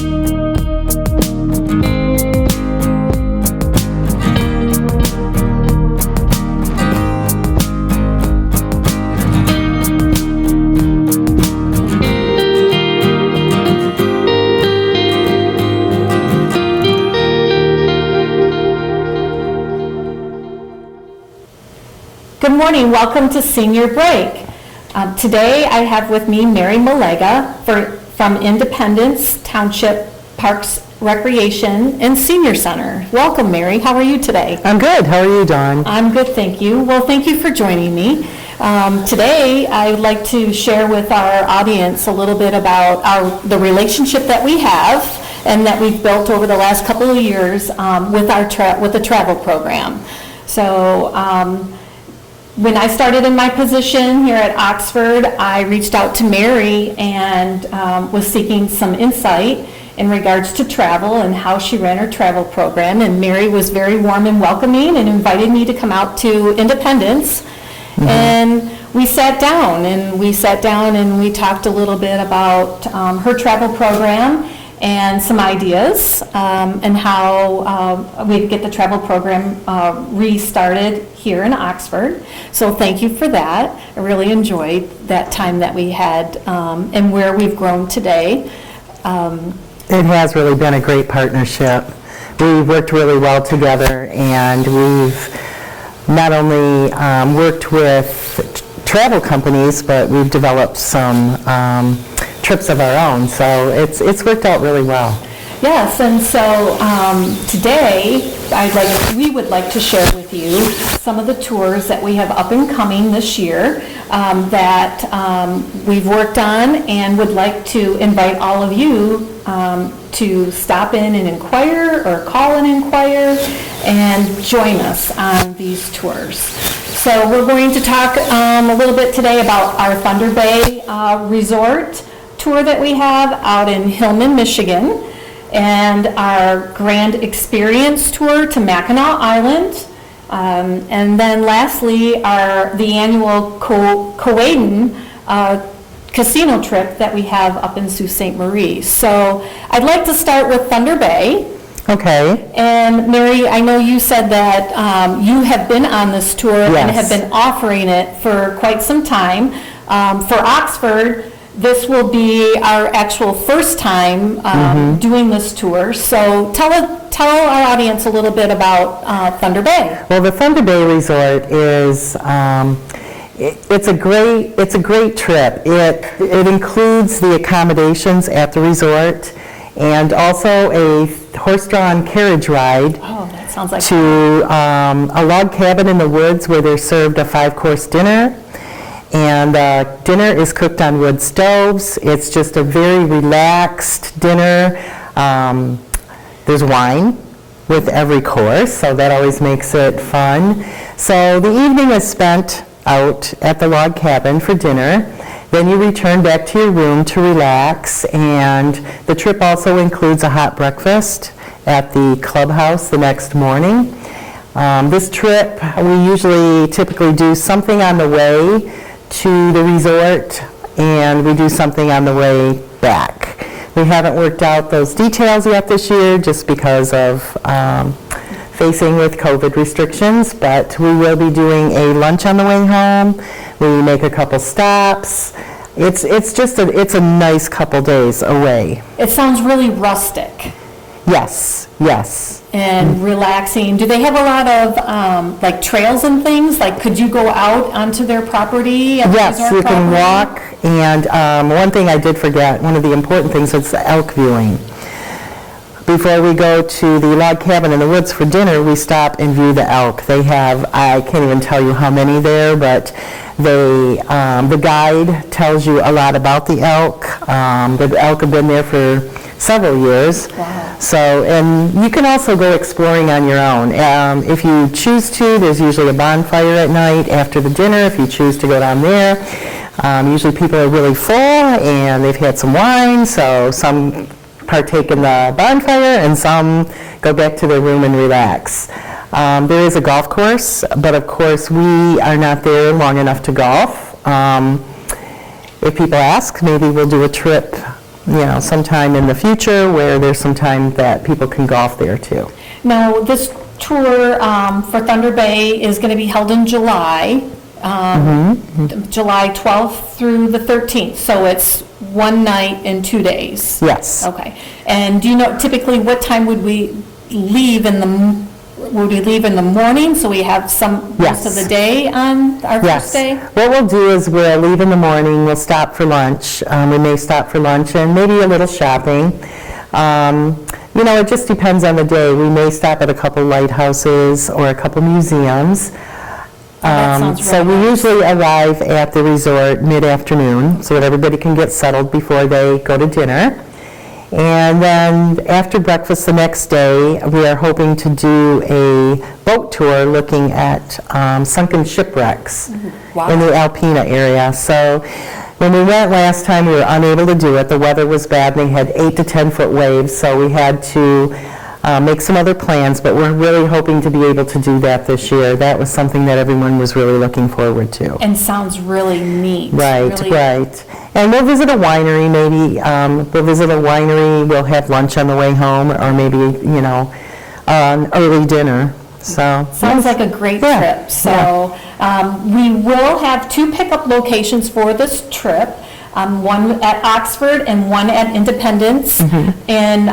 Good morning, welcome to Senior Break. Today I have with me Mary Melega from Independence Township Parks, Recreation, and Senior Center. Welcome, Mary. How are you today? I'm good. How are you, Dawn? I'm good, thank you. Well, thank you for joining me. Today I would like to share with our audience a little bit about the relationship that we have and that we've built over the last couple of years with the travel program. So, when I started in my position here at Oxford, I reached out to Mary and was seeking some insight in regards to travel and how she ran her travel program. And Mary was very warm and welcoming and invited me to come out to Independence. Mm-hmm. And we sat down and we talked a little bit about her travel program and some ideas and how we'd get the travel program restarted here in Oxford. So thank you for that. I really enjoyed that time that we had and where we've grown today. It has really been a great partnership. We've worked really well together, and we've not only worked with travel companies, but we've developed some trips of our own, so it's worked out really well. Yes, and so today we would like to share with you some of the tours that we have up and coming this year that we've worked on, and would like to invite all of you to stop in and inquire or call and inquire and join us on these tours. So we're going to talk a little bit today about our Thunder Bay Resort tour that we have out in Hillman, Michigan, and our Grand Experience tour to Mackinac Island, and then lastly the annual Coaden casino trip that we have up in Sault Ste. Marie. So I'd like to start with Thunder Bay. Okay. And Mary, I know you said that you have been on this tour. Yes. And have been offering it for quite some time. For Oxford, this will be our actual first time doing this tour. So tell our audience a little bit about Thunder Bay. Well, the Thunder Bay Resort is it's a great trip. It includes the accommodations at the resort and also a horse-drawn carriage ride. Oh, that sounds like to a log cabin in the woods where they're served a 5-course dinner. And dinner is cooked on wood stoves. It's just a very relaxed dinner. There's wine with every course, so that always makes it fun. So the evening is spent out at the log cabin for dinner. Then you return back to your room to relax, and the trip also includes a hot breakfast at the clubhouse the next morning. This trip, we typically do something on the way to the resort, and we do something on the way back. We haven't worked out those details yet this year just because of facing with COVID restrictions, but we will be doing a lunch on the way home. We make a couple stops. It's a nice couple days away. It sounds really rustic. Yes. And relaxing. Do they have a lot of like trails and things? Like, could you go out onto their property? Yes, you can walk. And one thing I did forget, one of the important things is the elk viewing. Before we go to the log cabin in the woods for dinner, we stop and view the elk. They have, I can't even tell you how many there, but the guide tells you a lot about the elk. The elk have been there for several years. Wow. So, and you can also go exploring on your own. If you choose to, there's usually a bonfire at night after the dinner if you choose to go down there. Usually people are really full and they've had some wine, so some partake in the bonfire and some go back to their room and relax. There is a golf course, but of course we are not there long enough to golf. If people ask, maybe we'll do a trip sometime in the future where there's some time that people can golf there too. Now, this tour for Thunder Bay is going to be held in July, July 12th through the 13th, so it's one night and 2 days. Yes. Okay. And do you know typically what time would we leave in the morning, so we have most of the day on our first day? What we'll do is we'll leave in the morning, we'll stop for lunch. We may stop for lunch and maybe a little shopping. It just depends on the day. We may stop at a couple lighthouses or a couple museums. That sounds So we really nice. usually arrive at the resort mid-afternoon so that everybody can get settled before they go to dinner. And then after breakfast the next day, we are hoping to do a boat tour looking at sunken shipwrecks in the Alpena area. So when we went last time, we were unable to do it. The weather was bad, and they had 8 to 10 foot waves, so we had to make some other plans, but we're really hoping to be able to do that this year. That was something that everyone was really looking forward to. And sounds really neat. Right, really. right. And we'll visit a winery maybe. We'll visit a winery, we'll have lunch on the way home, or maybe, an early dinner. So Sounds like a great Yeah, trip. So we will have 2 pickup locations for this trip, one at Oxford and one at Independence. And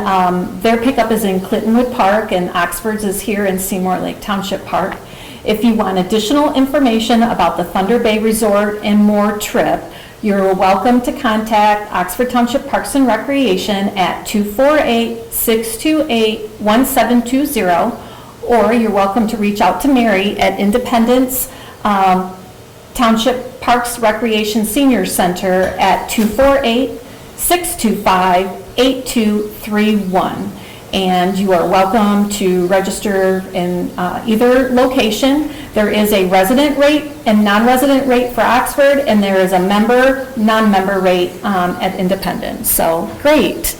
their pickup is in Clintonwood Park, and Oxford's is here in Seymour Lake Township Park. If you want additional information about the Thunder Bay Resort and more trip, you're welcome to contact Oxford Township Parks and Recreation at 248-628-1720, or you're welcome to reach out to Mary at Independence Township Parks Recreation Senior Center at 248-625-8231. And you are welcome to register in either location. There is a resident rate and non-resident rate for Oxford, and there is a member, non-member rate at Independence. So, great.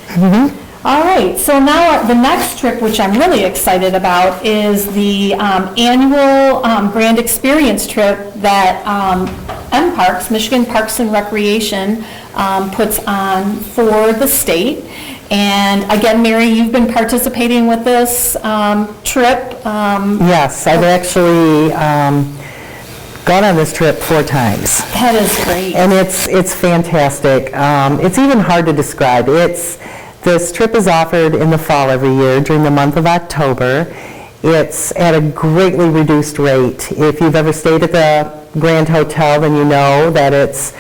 All right, so now the next trip, which I'm really excited about, is the annual Grand Experience trip that MParks, Michigan Parks and Recreation, puts on for the state. And again, Mary, you've been participating with this trip. yes, I've actually gone on this trip 4 times. That is great. And it's fantastic. It's even hard to describe. This trip is offered in the fall every year during the month of October. It's at a greatly reduced rate. If you've ever stayed at the Grand Hotel, then you know that it's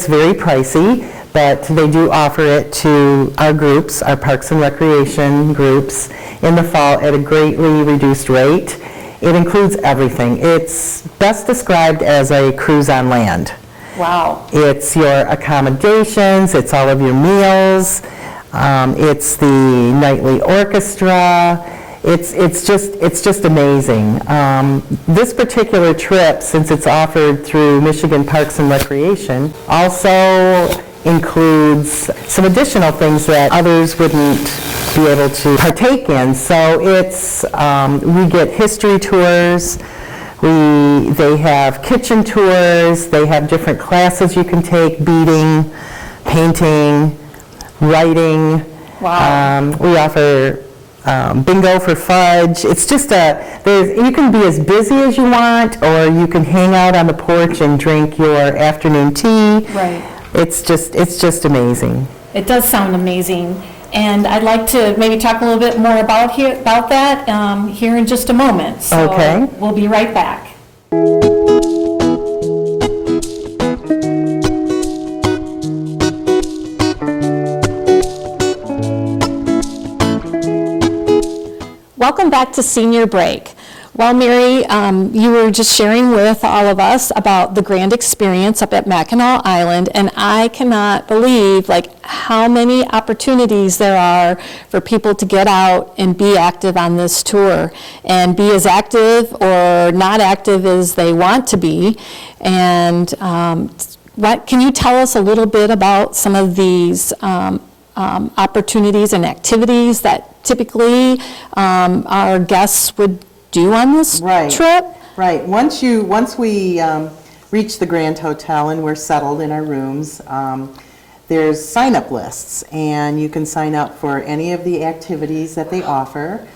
very pricey, but they do offer it to our groups, our Parks and Recreation groups, in the fall at a greatly reduced rate. It includes everything. It's best described as a cruise on land. Wow. It's your accommodations, it's all of your meals, it's the nightly orchestra. It's just amazing. This particular trip, since it's offered through Michigan Parks and Recreation, also includes some additional things that others wouldn't be able to partake in. So we get history tours. They have kitchen tours. They have different classes you can take: beading, painting, writing. Wow. We offer bingo for fudge. It's just you can be as busy as you want, or you can hang out on the porch and drink your afternoon tea. Right. It's just amazing. It does sound amazing. And I'd like to maybe talk a little bit more about that here in just a moment. So Okay. We'll be right back. Welcome back to Senior Break. Well, Mary, you were just sharing with all of us about the Grand Experience up at Mackinac Island, and I cannot believe how many opportunities there are for people to get out and be active on this tour, and be as active or not active as they want to be. And can you tell us a little bit about some of these opportunities and activities that typically our guests would do on this trip? Right. Once we reach the Grand Hotel and we're settled in our rooms, there's sign-up lists, and you can sign up for any of the activities that they offer.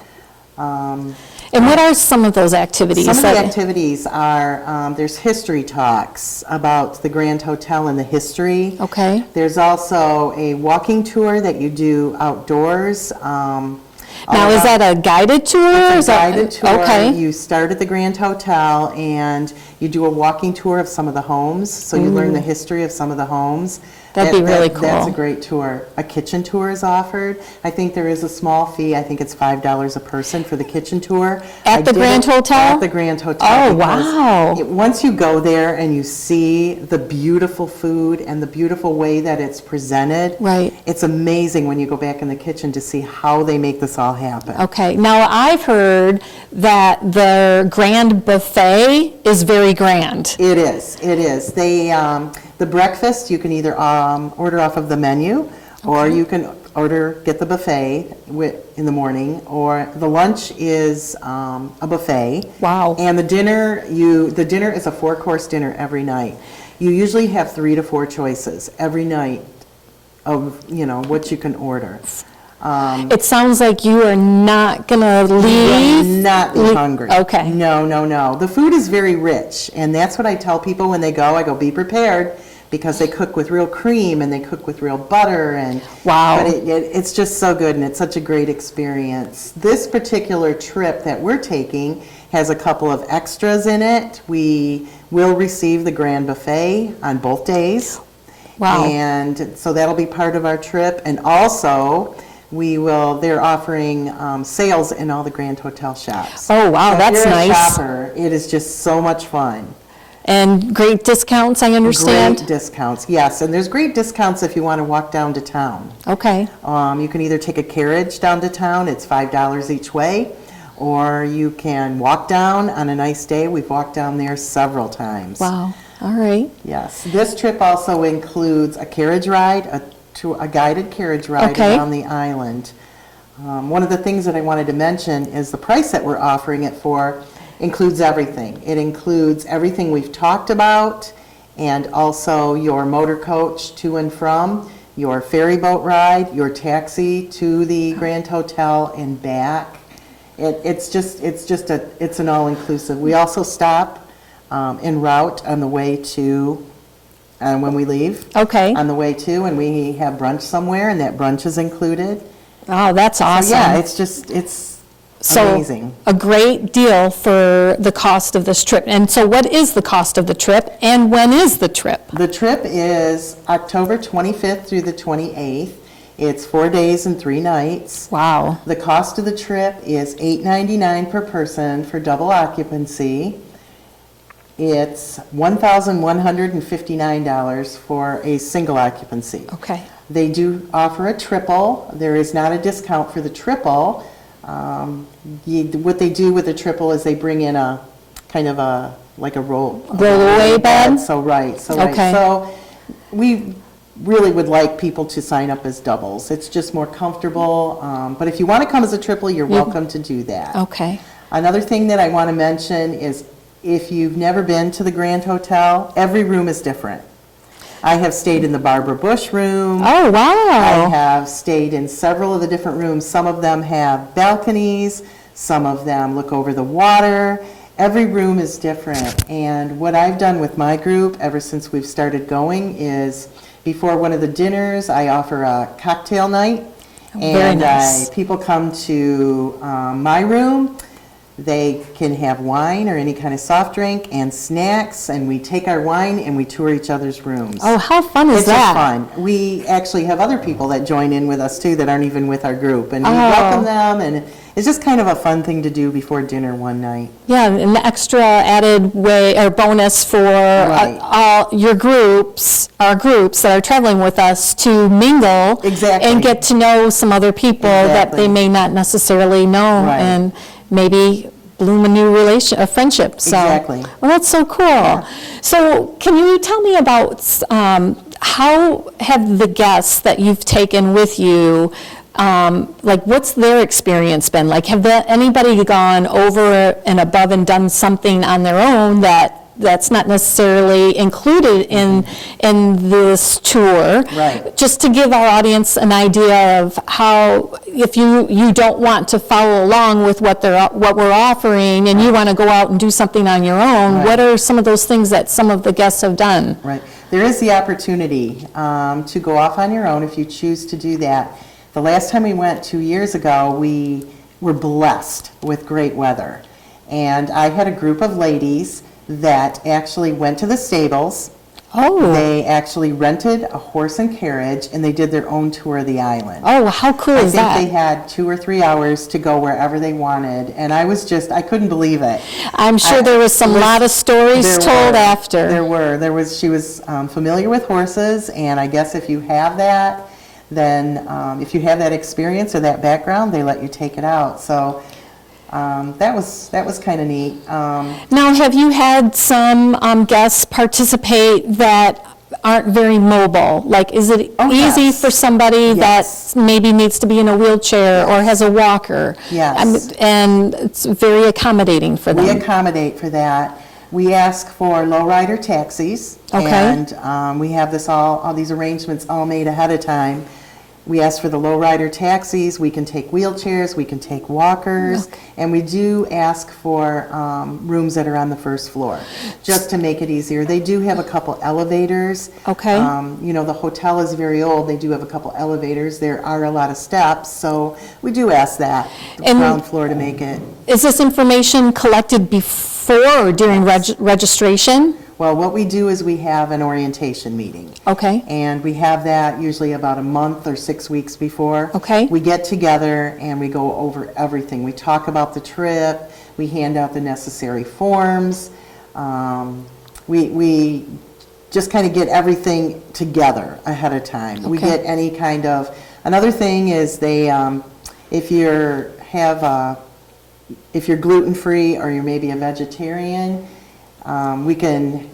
And what are some of those activities? Some of the activities are, there's history talks about the Grand Hotel and the history. Okay. There's also a walking tour that you do outdoors. Now, is that a guided tour? It's a guided tour. Okay. You start at the Grand Hotel and you do a walking tour of some of the homes, so you learn the history of some of the homes. That'd be really cool. That's a great tour. A kitchen tour is offered. I think there is a small fee. I think it's $5 a person for the kitchen tour. At the Grand Hotel? At the Grand Hotel. Oh, wow. Once you go there and you see the beautiful food and the beautiful way that it's presented, right, it's amazing when you go back in the kitchen to see how they make this all happen. Okay. Now, I've heard that the grand buffet is very grand. It is. It is. They, the breakfast, you can either order off of the menu, or you can get the buffet in the morning, or the lunch is a buffet. Wow. And the dinner is a 4-course dinner every night. You usually have 3 to 4 choices every night of, what you can order. It sounds like you are not going to leave. You will not be hungry. Okay. No, no, no. The food is very rich, and that's what I tell people when they go. I go, be prepared, because they cook with real cream and they cook with real butter. And wow. But it's just so good, and it's such a great experience. This particular trip that we're taking has a couple of extras in it. We will receive the grand buffet on both days. Wow. And so that'll be part of our trip. And also, they're offering sales in all the Grand Hotel shops. Oh, wow, so that's if you're nice. A shopper, it is just so much fun. And great discounts, I understand? Great discounts, yes. And there's great discounts if you want to walk down to town. Okay. You can either take a carriage down to town, it's $5 each way, or you can walk down on a nice day. We've walked down there several times. Wow, all right. Yes. This trip also includes a carriage ride, a guided carriage ride around the island. One of the things that I wanted to mention is the price that we're offering it for includes everything. It includes everything we've talked about, and also your motor coach to and from, your ferry boat ride, your taxi to the Grand Hotel and back. It's an all-inclusive. We also stop en route on the way to, when we leave. Okay. On the way to, and we have brunch somewhere, and that brunch is included. Oh, that's awesome. So yeah, it's amazing. A great deal for the cost of this trip. And so what is the cost of the trip, and when is the trip? The trip is October 25th through the 28th. It's 4 days and 3 nights. Wow. The cost of the trip is $8.99 per person for double occupancy. It's $1,159 for a single occupancy. Okay. They do offer a triple. There is not a discount for the triple. What they do with the triple is they bring in a kind of a roll-away bed. Right. So we really would like people to sign up as doubles. It's just more comfortable. But if you want to come as a triple, you're welcome to do that. Okay. Another thing that I want to mention is, if you've never been to the Grand Hotel, every room is different. I have stayed in the Barbara Bush room. Oh, wow. I have stayed in several of the different rooms. Some of them have balconies. Some of them look over the water. Every room is different. And what I've done with my group ever since we've started going is, before one of the dinners, I offer a cocktail night. Very nice. People come to my room. They can have wine or any kind of soft drink and snacks, and we take our wine and we tour each other's rooms. Oh, how fun is that? It's just fun. We actually have other people that join in with us too that aren't even with our group, and we welcome them, and it's just kind of a fun thing to do before dinner one night. Yeah, an extra added way or bonus for all your groups, our groups that are traveling with us, to mingle and get to know some other people that they may not necessarily know, and maybe bloom a new friendship. So, exactly. Well, that's so cool. Yeah. So can you tell me about how have the guests that you've taken with you, what's their experience been? Like, have anybody gone over and above and done something on their own that that's not necessarily included in this tour. Right. Just to give our audience an idea of how, if you don't want to follow along with what we're offering, and you want to go out and do something on your own, Right. what are some of those things that some of the guests have done? Right. There is the opportunity to go off on your own if you choose to do that. The last time we went 2 years ago, we were blessed with great weather. And I had a group of ladies that actually went to the stables. Oh. They actually rented a horse and carriage, and they did their own tour of the island. Oh, how cool is I that? think they had 2 or 3 hours to go wherever they wanted, and I couldn't believe it. I'm sure there was some lot of stories told after. There was. She was familiar with horses, and I guess if you have that, then if you have that experience or that background, they let you take it out. So that was kind of neat. Now, have you had some guests participate that aren't very mobile? Like, is it easy yes. for somebody Yes. that maybe needs to be in a wheelchair or has a walker? Yes. And it's very accommodating for them. We accommodate for that. We ask for lowrider taxis. Okay. And we have all these arrangements all made ahead of time. We ask for the lowrider taxis. We can take wheelchairs. We can take walkers. Okay. And we do ask for rooms that are on the first floor, just to make it easier. They do have a couple elevators. Okay. The hotel is very old. They do have a couple elevators. There are a lot of steps, so we do ask that, the And- ground floor, to make it. Is this information collected before or during registration? Well, what we do is we have an orientation meeting. Okay. And we have that usually about a month or 6 weeks before. Okay. We get together and we go over everything. We talk about the trip. We hand out the necessary forms. We just kind of get everything together ahead of time. We Okay. get any kind of, another thing is if you're gluten-free or you're maybe a vegetarian, we can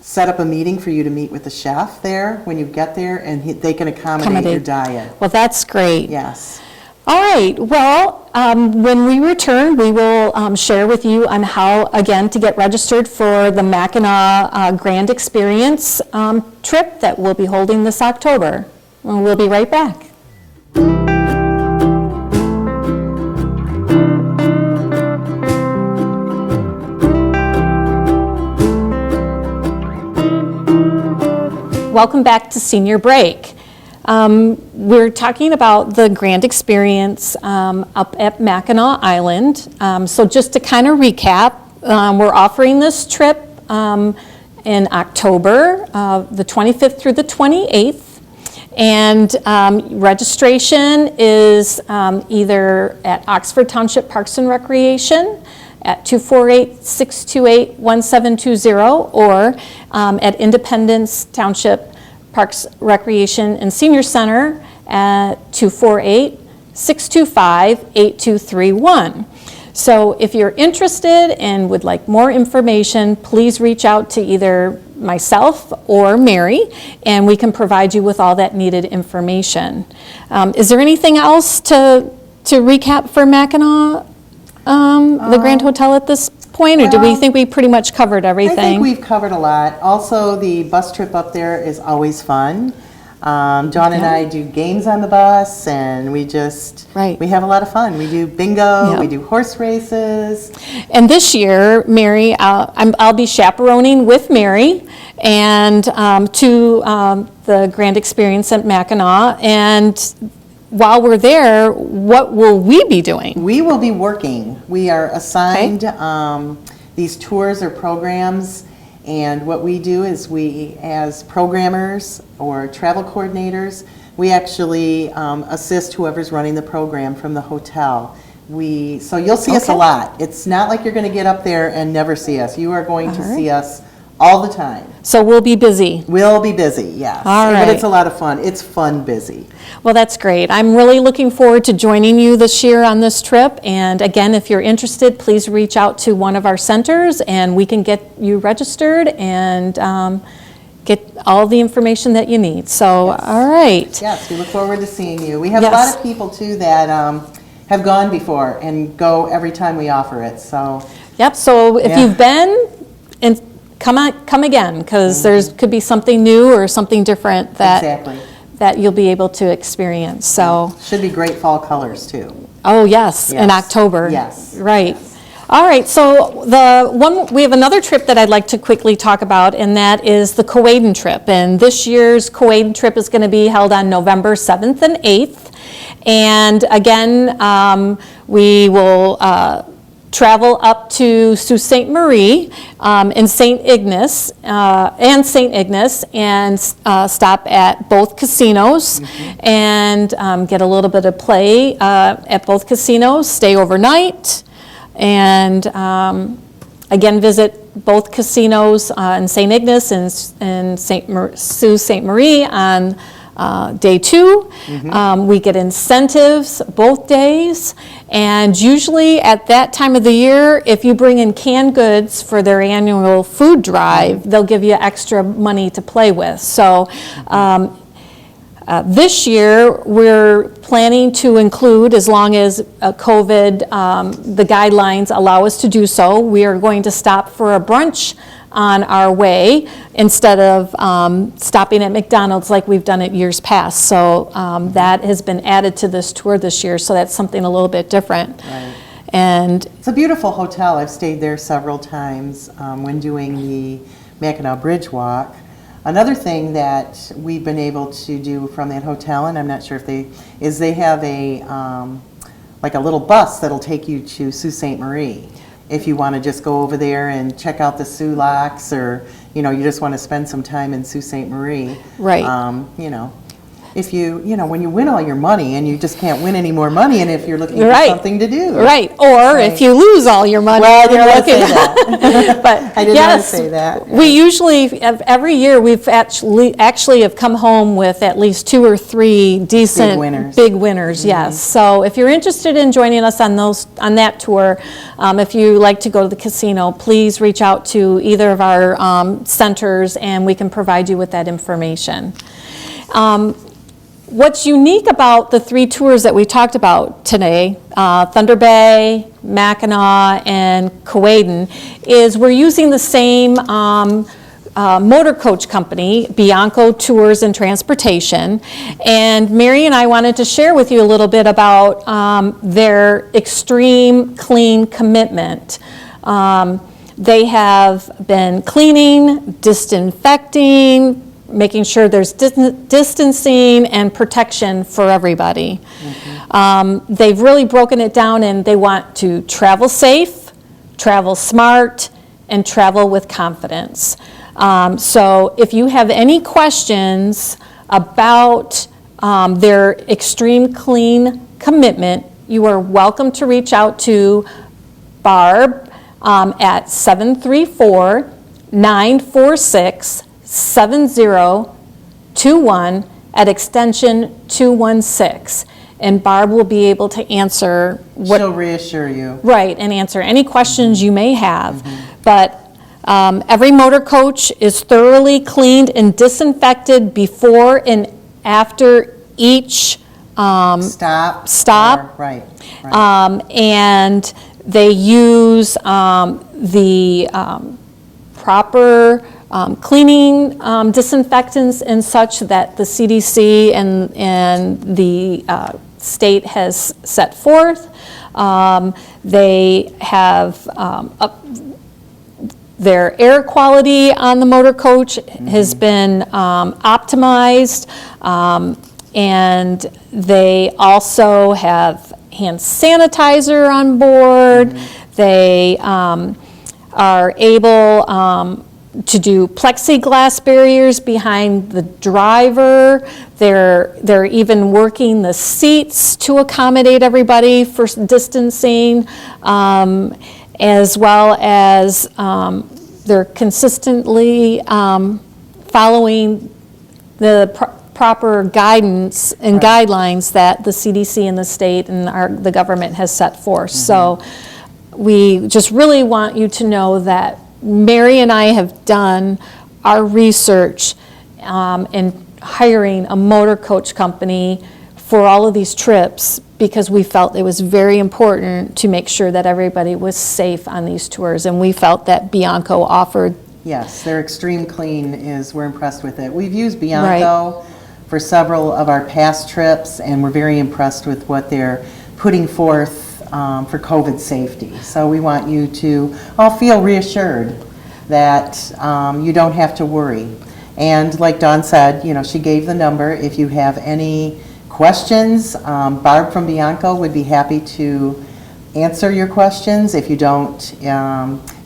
set up a meeting for you to meet with the chef there when you get there, and they can accommodate your diet. Well, that's great. Yes. All right, well, when we return, we will share with you on how, again, to get registered for the Mackinac Grand Experience trip that we'll be holding this October. And we'll be right back. Welcome back to Senior Break. We're talking about the Grand Experience up at Mackinac Island. So just to kind of recap, we're offering this trip in October, the 25th through the 28th. And registration is either at Oxford Township Parks and Recreation at 248-628-1720 or at Independence Township Parks, Recreation, and Senior Center at 248-625-8231. So if you're interested and would like more information, please reach out to either myself or Mary, and we can provide you with all that needed information. Is there anything else to recap for Mackinac, the Grand Hotel at this point, or do we think we pretty much covered everything? I think we've covered a lot. Also, the bus trip up there is always fun. John and I do games on the bus, and we have a lot of fun. We do bingo, we do horse races. And this year, Mary, I'll be chaperoning with Mary and to the Grand Experience at Mackinac. And while we're there, what will we be doing? We will be working. We are assigned these tours or programs, and what we do is we, as programmers or travel coordinators, we actually assist whoever's running the program from the hotel. So you'll see us a lot. It's not like you're going to get up there and never see us. You are going to see us all the time. So we'll be busy. We'll be busy, yes. All right. But it's a lot of fun. It's fun busy. Well, that's great. I'm really looking forward to joining you this year on this trip. And again, if you're interested, please reach out to one of our centers and we can get you registered and get all the information that you need. So, all right. Yes, we look forward to seeing you. We have a lot of people, too, that have gone before and go every time we offer it. So. Yep, so if you've been come again, because there's could be something new or something different that Exactly. that you'll be able to experience. So, Should be great fall colors too. oh yes, in Yes. October. Yes. Right. All right, so we have another trip that I'd like to quickly talk about, and that is the Kuwaitan trip. And this year's Kuwaitan trip is going to be held on November 7th and 8th. And again, we will travel up to Sault Ste. Marie in St. Ignace and stop at both casinos and get a little bit of play at both casinos, stay overnight, and again visit both casinos in St. Ignace and Sault Ste. Marie on day 2. We get incentives both days, and usually at that time of the year, if you bring in canned goods for their annual food drive, they'll give you extra money to play with. So this year, we're planning to include, as long as COVID, the guidelines allow us to do so, we are going to stop for a brunch on our way instead of stopping at McDonald's like we've done it years past. So that has been added to this tour this year, so that's something a little bit different. Right. And It's a beautiful hotel. I've stayed there several times when doing the Mackinac Bridge Walk. Another thing that we've been able to do from that hotel, and I'm not sure if they have a like a little bus that'll take you to Sault Ste. Marie. If you want to just go over there and check out the Sioux Locks, or you just want to spend some time in Sault Ste. Marie. Right. If when you win all your money and you just can't win any more money, and if you're looking for Right. something to do. right, or if you lose all your money, Well, I didn't you're want to say looking that. but I didn't want to yes, say that. we usually, every year, we've actually have come home with at least 2 or 3 decent Big winners. Yes. So if you're interested in joining us on that tour, if you like to go to the casino, please reach out to either of our centers, and we can provide you with that information. What's unique about the 3 tours that we talked about today, Thunder Bay, Mackinac, and Kuwaitan, is we're using the same motor coach company, Bianco Tours and Transportation. And Mary and I wanted to share with you a little bit about their extreme clean commitment. They have been cleaning, disinfecting, making sure there's distancing and protection for everybody. They've really broken it down, and they want to travel safe, travel smart, and travel with confidence. So if you have any questions about their extreme clean commitment, you are welcome to reach out to Barb at 734-946-7021 at extension 216. And Barb will be able to answer She'll reassure you. Right, and answer any questions you may have. But every motor coach is thoroughly cleaned and disinfected before and after each Stop. Stop. Right. and they use the proper cleaning disinfectants and such that the CDC and the state has set forth. They have their air quality on the motor coach has been optimized, and they also have hand sanitizer on board. They are able to do plexiglass barriers behind the driver. They're even working the seats to accommodate everybody for distancing, as well as they're consistently following the proper guidance and guidelines that the CDC and the state and the government has set forth. So we just really want you to know that Mary and I have done our research in hiring a motor coach company for all of these trips, because we felt it was very important to make sure that everybody was safe on these tours, and we felt that Bianco offered Yes, their extreme clean is, we're impressed with it. We've used Bianco for several of our past trips, and we're very impressed with what they're putting forth for COVID safety. So we want you to all feel reassured that you don't have to worry. And like Dawn said, you know, she gave the number. If you have any questions, Barb from Bianco would be happy to answer your questions. If you don't,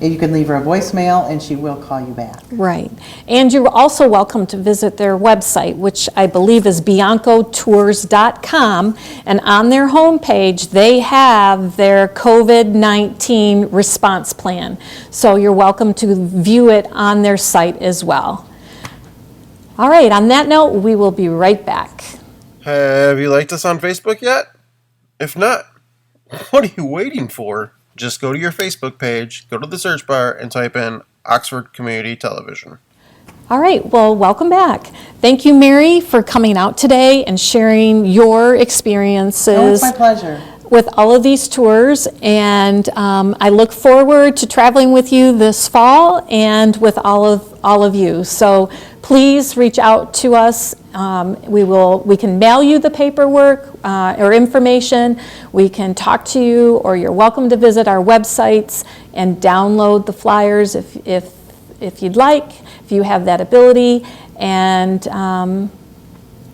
you can leave her a voicemail and she will call you back. Right. And you're also welcome to visit their website, which I believe is biancotours.com. And on their homepage, they have their COVID-19 response plan. So you're welcome to view it on their site as well. All right, on that note, we will be right back. Have you liked us on Facebook yet? If not, what are you waiting for? Just go to your Facebook page, go to the search bar, and type in Oxford Community Television. All right, well, welcome back. Thank you, Mary, for coming out today and sharing your experiences. Oh, it's my pleasure. With all of these tours, and I look forward to traveling with you this fall and with all of you. So please reach out to us. We can mail you the paperwork or information. We can talk to you, or you're welcome to visit our websites and download the flyers if you'd like, if you have that ability, and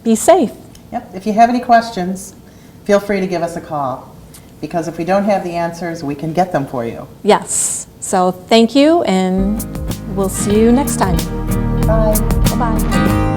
be safe. Yep. If you have any questions, feel free to give us a call, because if we don't have the answers, we can get them for you. Yes. So thank you, and we'll see you next time. Bye. Bye-bye.